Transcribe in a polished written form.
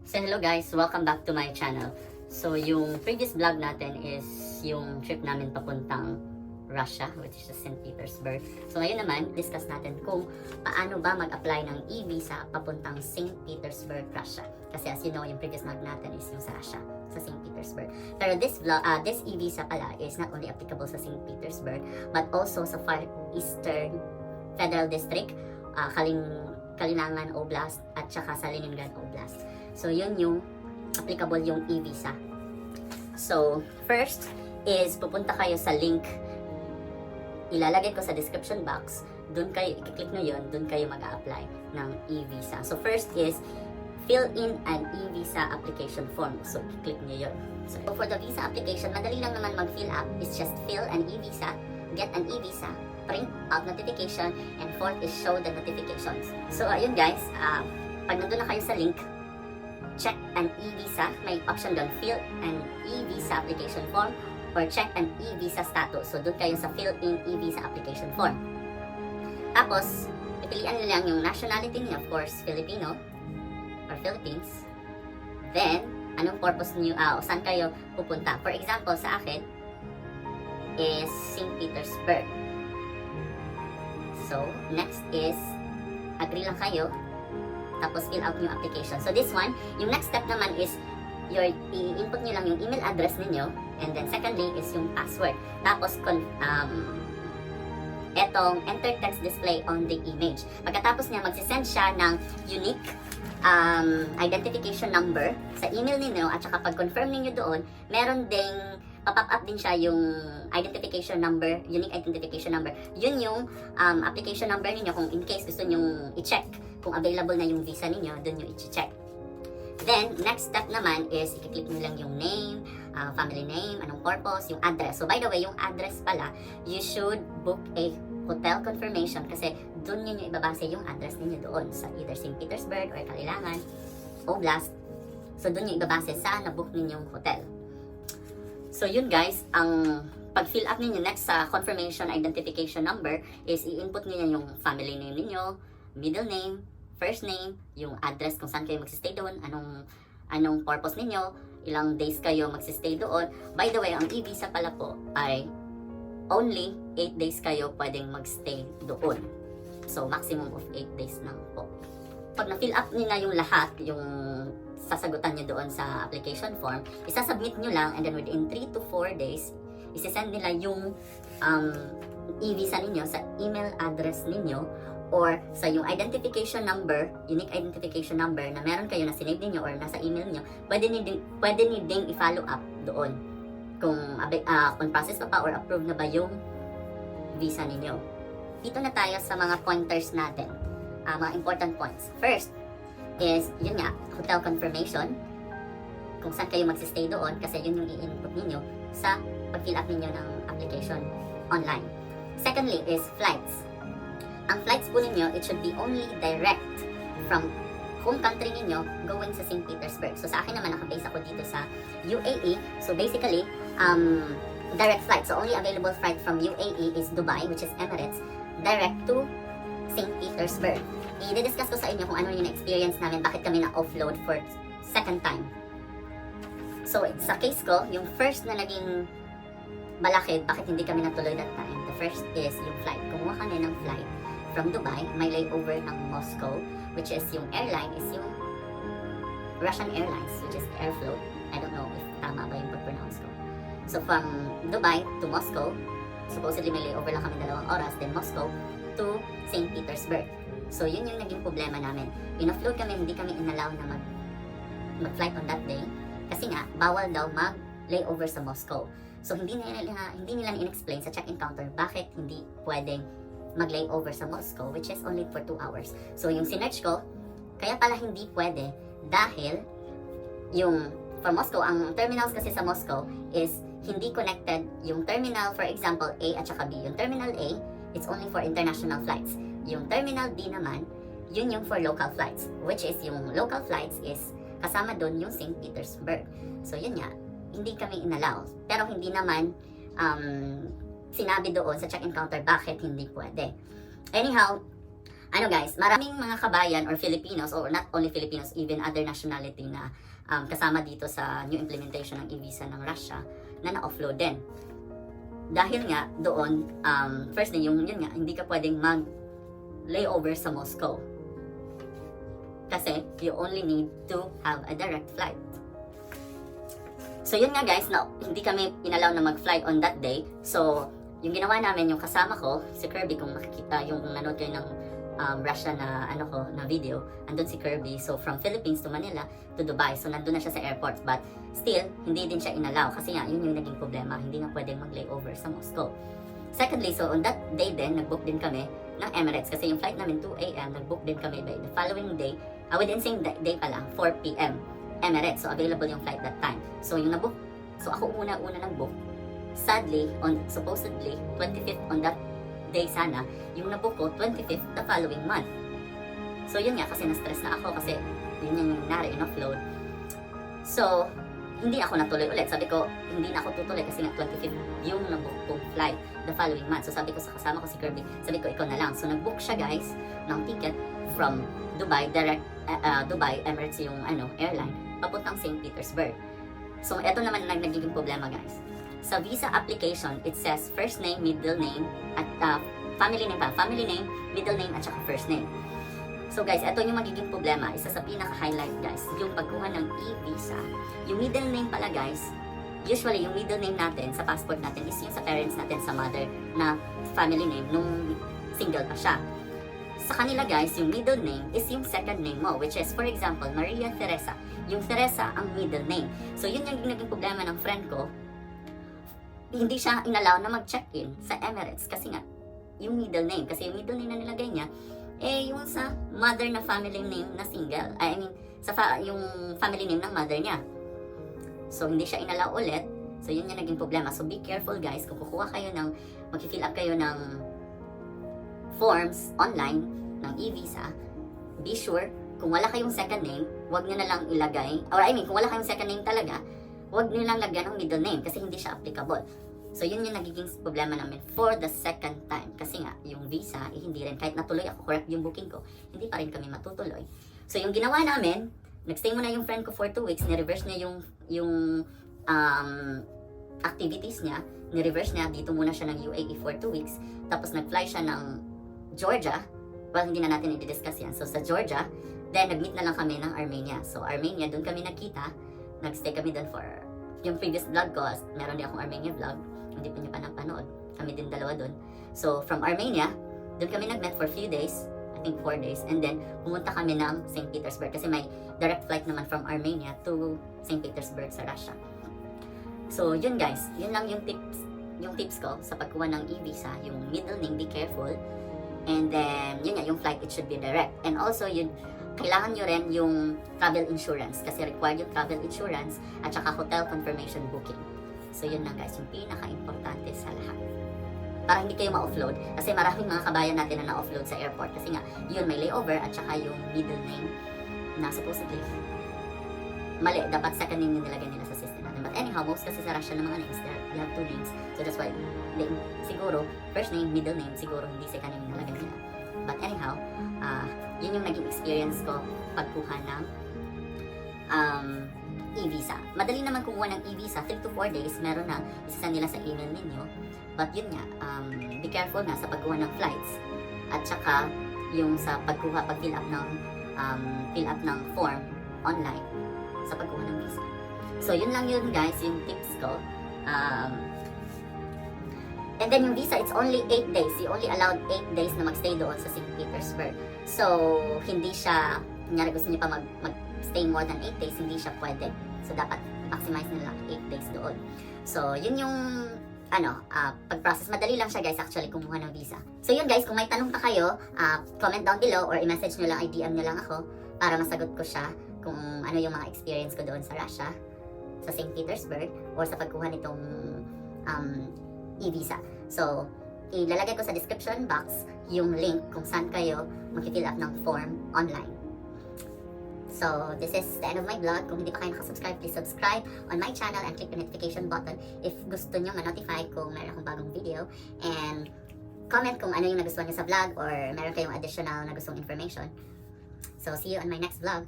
So hello guys, welcome back to my channel. So yung previous vlog natin is yung trip namin papuntang Russia, which is St. Petersburg. So ngayon naman, discuss natin kung paano ba mag-apply ng e-visa papuntang St. Petersburg, Russia. Kasi as you know, yung previous vlog natin is yung sa Russia, sa St. Petersburg. Pero this e-visa pala is not only applicable sa St. Petersburg, but also sa Far Eastern Federal District, Kalinangan Oblast, at saka sa Leningrad Oblast. So, yun yung applicable yung e-visa. So, first is pupunta kayo sa link. Ilalagay ko sa description box. Doon kayo, i-click nyo yun, doon kayo mag-a-apply ng e-visa. So, first is fill in an e-visa application form. So, i-click nyo yun. So, for the visa application, madali lang naman mag-fill up. It's just fill an e-visa, get an e-visa, print out notification, and fourth is show the notifications. So, ayun guys, pag nandun na kayo sa link, check an e-visa, may option doon, fill an e-visa application form or check an e-visa status. So, doon kayo sa fill in e-visa application form. Tapos, pipilian nyo lang yung nationality niyo, of course, Filipino or Philippines. Then, anong purpose niyo, saan kayo pupunta. For example, sa akin is St. Petersburg. So, next is agree lang kayo. Tapos fill out yung application. So this one, yung next step naman is i-input nyo lang yung email address ninyo, and then secondly is yung password. Tapos etong enter text display on the image. Pagkatapos niya, magsisend siya ng unique identification number sa email ninyo, at saka pag-confirm ninyo doon, meron ding pop-up up din siya yung identification number, unique identification number. Yun yung application number ninyo kung in case gusto nyo i-check kung available na yung visa ninyo, dun nyo i-check. Then, next step naman is i-click nyo lang yung name, family name, anong purpose, yung address. So, by the way, yung address pala, you should book a hotel confirmation kasi dun nyo ibabase yung address ninyo doon sa either St. Petersburg or Kalinangan Oblast. So, dun nyo ibabase sa na-book ninyong hotel. So, yun guys, ang pag-fill up ninyo next sa confirmation identification number is i-input niyo yung family name ninyo, middle name, first name, yung address kung saan kayo magsistay doon, anong purpose ninyo, ilang days kayo magsistay doon. By the way, ang e-visa pala po ay only 8 days kayo pwedeng magstay doon. So, maximum of 8 days lang po. Pag na-fill up niyo na yung lahat, yung sasagutan nyo doon sa application form, isasubmit nyo lang, and then within 3 to 4 days, isisend nila yung e-visa ninyo sa email address ninyo or sa yung identification number, unique identification number na meron kayo na sinave ninyo or nasa email nyo, pwede nyo ding i-follow up doon kung process pa or approved na ba yung visa ninyo. Dito na tayo sa mga pointers natin, mga important points. First is, yun nga, hotel confirmation, kung saan kayo magsistay doon, kasi yun yung i-input ninyo sa pag-fill up ninyo ng application online. Secondly is flights. Ang flights po ninyo, it should be only direct from home country ninyo going sa St. Petersburg. So sa akin naman, nakabase ako dito sa UAE. So basically, direct flight. So only available flight from UAE is Dubai, which is Emirates, direct to St. Petersburg. I-discuss ko sa inyo kung ano yung experience namin, bakit kami na-offload for second time. So, sa case ko, yung first na naging balakid, bakit hindi kami natuloy that time, the first is yung flight. Kumuha kami ng flight from Dubai, may layover ng Moscow, which is yung airline, is yung Russian Airlines, which is Airflow. I don't know if tama ba yung pag-pronounce ko. So, from Dubai to Moscow, supposedly may layover lang kami 2 oras, then Moscow to St. Petersburg. So, yun yung naging problema namin. In-offload kami, hindi kami inalaw na mag-flight on that day kasi nga, bawal daw mag-layover sa Moscow. So, hindi nila in-explain sa check-in counter bakit hindi pwedeng mag-layover sa Moscow, which is only for 2 hours. So, yung sinerch ko, kaya pala hindi pwede dahil yung for Moscow, ang terminals kasi sa Moscow is hindi connected yung terminal, for example, A at saka B. Yung terminal A, it's only for international flights. Yung terminal B naman, yun yung for local flights, which is yung local flights is kasama doon yung St. Petersburg. So yun nga, hindi kami inalaw. Pero hindi naman sinabi doon sa check-in counter bakit hindi pwede. Anyhow, Ano guys, maraming mga kabayan or Filipinos, or not only Filipinos, even other nationality na kasama dito sa new implementation ng e-visa ng Russia na na-offload din. Dahil nga doon, first na yun nga, hindi ka pwedeng mag-layover sa Moscow. Kasi you only need to have a direct flight. So yun nga guys, hindi kami inalaw na mag-fly on that day. So yung ginawa namin, yung kasama ko, si Kirby, kung makikita yung nanood kayo ng Russia na na video, andun si Kirby. So from Philippines to Manila to Dubai. So nandun na siya sa airport, but still hindi din siya inalaw kasi nga yun yung naging problema, hindi na pwedeng mag-layover sa Moscow. Secondly, so on that day din, nag-book din kami ng Emirates kasi yung flight namin 2 AM, nag-book din kami by the following day, within same day pa lang, 4 PM Emirates. So available yung flight that time. So yung na-book, so ako una nag-book. Sadly, supposedly 25th on that day sana, yung nabook ko 25th the following month. So yun nga, kasi na-stress na ako kasi yun yung nangyari, in-offload. So hindi ako natuloy ulit. Sabi ko, hindi na ako tutuloy kasi nga 25th yung nabook kong flight the following month. So sabi ko sa kasama ko si Kirby, sabi ko, ikaw na lang. So nag-book siya guys ng ticket from Dubai, direct Dubai, Emirates yung airline, papuntang St. Petersburg. So eto naman nagiging problema guys. Sa visa application, it says first name, middle name, at family name, middle name, at saka first name. So guys, ito yung magiging problema. Isa sa pinaka-highlight guys, yung pagkuha ng e-visa. Yung middle name pala guys, usually yung middle name natin sa passport natin is yung sa parents natin, sa mother na family name nung single pa siya. Sa kanila guys, yung middle name is yung second name mo, which is for example, Maria Teresa. Yung Teresa ang middle name. So yun yung naging problema ng friend ko. Hindi siya inalaw na mag-check-in sa Emirates kasi nga yung middle name, kasi yung middle name na nilagay niya yung sa mother na family name na single, yung family name ng mother niya. So hindi siya inalaw ulit. So yun yung naging problema. So be careful guys, kung kukuha kayo mag-fill up kayo ng forms online ng e-visa, be sure kung wala kayong second name, wag niyo na lang ilagay, or kung wala kayong second name talaga, huwag nyo lang lagyan ng middle name kasi hindi siya applicable. So yun yung nagiging problema namin for the second time. Kasi nga, yung visa, hindi rin, kahit natuloy ako, correct yung booking ko, hindi pa rin kami matutuloy. So yung ginawa namin, nagstay muna yung friend ko for 2 weeks, ni-reverse niya yung activities niya, ni-reverse niya, dito muna siya ng UAE for 2 weeks, tapos nag-fly siya ng Georgia. Well, hindi na natin i-discuss yan. So sa Georgia, then nag-meet na lang kami ng Armenia. So Armenia, doon kami nagkita. Nagstay kami doon for yung previous vlog ko. Meron din akong Armenia vlog, hindi pa nyo pa napanood. Kami din dalawa doon. So from Armenia, doon kami nag-met for few days, I think 4 days, and then pumunta kami ng St. Petersburg kasi may direct flight naman from Armenia to St. Petersburg sa Russia. So yun guys, yun lang yung tips ko sa pagkuha ng e-visa. Yung middle name, be careful, and then yun nga, yung flight, it should be direct. And also kailangan nyo rin yung travel insurance kasi required yung travel insurance at saka hotel confirmation booking. So yun lang guys, yung pinaka-importante sa lahat. Para hindi kayo ma-offload kasi maraming mga kabayan natin na na-offload sa airport kasi nga yun may layover at saka yung middle name na supposedly mali, dapat second name yung nilagay nila sa system natin. But anyhow, most kasi sa Russia ng mga names, they have 2 names. So that's why, siguro, first name, middle name, siguro hindi second name yung nilagay nila. But anyhow, yun yung naging experience ko pagkuha ng e-visa. Madali naman kumuha ng e-visa, 3 to 4 days, meron na, isa nila sa email ninyo. But yun nga, be careful na sa pagkuha ng flights at saka yung sa pag-fill up ng form online sa pagkuha ng visa. So yun lang yun guys, yung tips ko. And then yung visa, it's only 8 days. You only allowed 8 days na magstay doon sa St. Petersburg. So, hindi siya, kunyari gusto niyo pa mag-stay more than 8 days, hindi siya pwede. So, dapat maximize nila 8 days doon. So, yun yung, pag-process. Madali lang siya guys, actually, kumuha ng visa. So, yun guys, kung may tanong pa kayo, comment down below or i-message nyo lang, i-DM nyo lang ako para masagot ko siya kung ano yung mga experience ko doon sa Russia, sa St. Petersburg, or sa pagkuha nitong e-visa. So, ilalagay ko sa description box yung link kung saan kayo mag-fill up ng form online. So, this is the end of my vlog. Kung hindi pa kayo nakasubscribe, please subscribe on my channel and click the notification button if gusto nyo ma-notify kung meron akong bagong video. And comment kung ano yung nagustuhan nyo sa vlog or meron kayong additional na gustong information. So, see you on my next vlog.